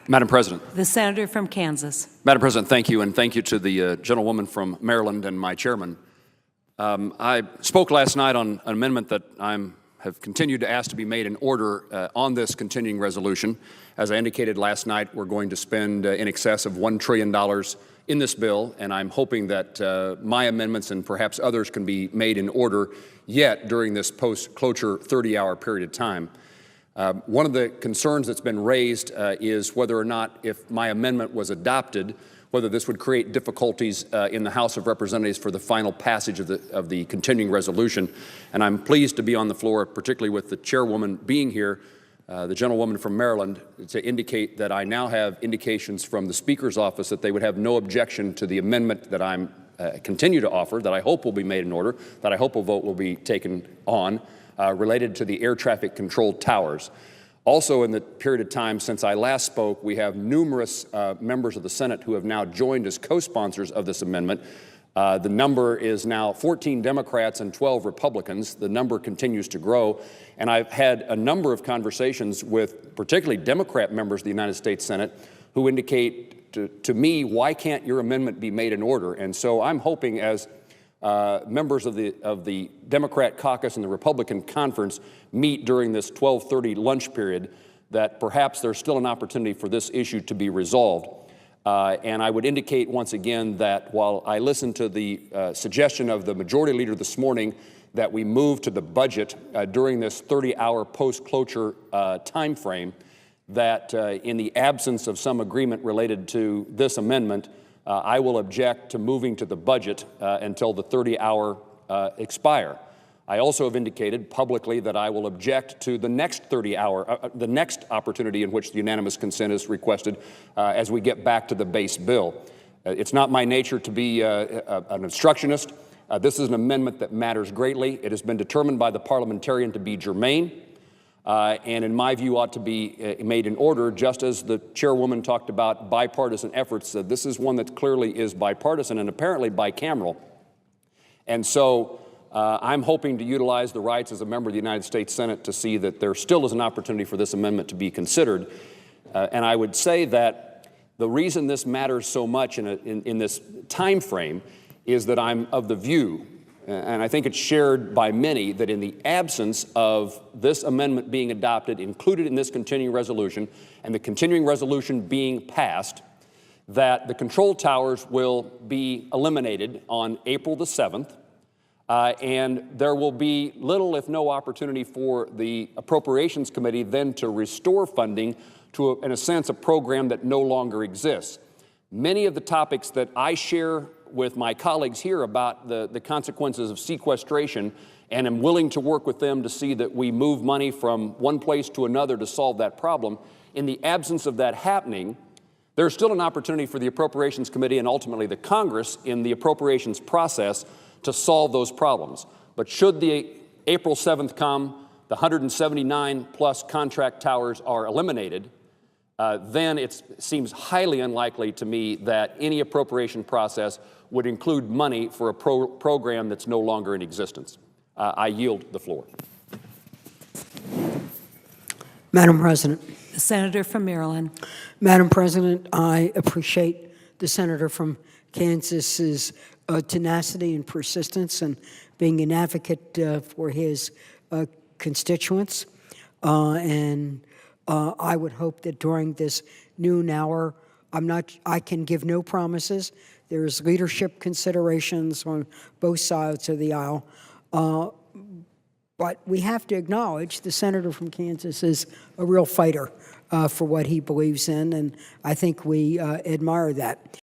Madam President. The senator from Kansas. Madam President, thank you, and thank you to the gentlewoman from Maryland and my chairman. I spoke last night on an amendment that I have continued to ask to be made in order on this continuing resolution. As I indicated last night, we're going to spend in excess of $1 trillion in this bill, and I'm hoping that my amendments and perhaps others can be made in order yet during this post-cloture 30-hour period of time. One of the concerns that's been raised is whether or not, if my amendment was adopted, whether this would create difficulties in the House of Representatives for the final passage of the continuing resolution. And I'm pleased to be on the floor, particularly with the chairwoman being here, the gentlewoman from Maryland, to indicate that I now have indications from the Speaker's office that they would have no objection to the amendment that I'm continue to offer, that I hope will be made in order, that I hope a vote will be taken on, related to the air traffic control towers. Also, in the period of time since I last spoke, we have numerous members of the Senate who have now joined as co-sponsors of this amendment. The number is now 14 Democrats and 12 Republicans. The number continues to grow. And I've had a number of conversations with particularly Democrat members of the United States Senate who indicate to me, why can't your amendment be made in order? And so I'm hoping, as members of the Democrat caucus and the Republican conference meet during this 12:30 lunch period, that perhaps there's still an opportunity for this issue to be resolved. And I would indicate once again that while I listened to the suggestion of the majority leader this morning that we move to the budget during this 30-hour post-cloture time frame, that in the absence of some agreement related to this amendment, I will object to moving to the budget until the 30-hour expire. I also have indicated publicly that I will object to the next 30-hour, the next opportunity in which the unanimous consent is requested as we get back to the base bill. It's not my nature to be an obstructionist. This is an amendment that matters greatly. It has been determined by the parliamentarian to be germane. And in my view ought to be made in order, just as the chairwoman talked about bipartisan efforts. This is one that clearly is bipartisan and apparently bicameral. And so I'm hoping to utilize the rights as a member of the United States Senate to see that there still is an opportunity for this amendment to be considered. And I would say that the reason this matters so much in this time frame is that I'm of the view, and I think it's shared by many, that in the absence of this amendment being adopted, included in this continuing resolution, and the continuing resolution being passed, that the control towers will be eliminated on April the 7th, and there will be little, if no, opportunity for the Appropriations Committee then to restore funding to, in a sense, a program that no longer exists. Many of the topics that I share with my colleagues here about the consequences of sequestration, and am willing to work with them to see that we move money from one place to another to solve that problem. In the absence of that happening, there's still an opportunity for the Appropriations Committee and ultimately the Congress in the appropriations process to solve those problems. But should the April 7th come, the 179 plus contract towers are eliminated, then it seems highly unlikely to me that any appropriation process would include money for a program that's no longer in existence. I yield the floor. Madam President. The senator from Maryland. Madam President, I appreciate the senator from Kansas's tenacity and persistence and being an advocate for his constituents. I would hope that during this noon hour, I can give no promises. There's leadership considerations on both sides of the aisle. But we have to acknowledge the senator from Kansas is a real fighter for what he believes in, and I think we admire that.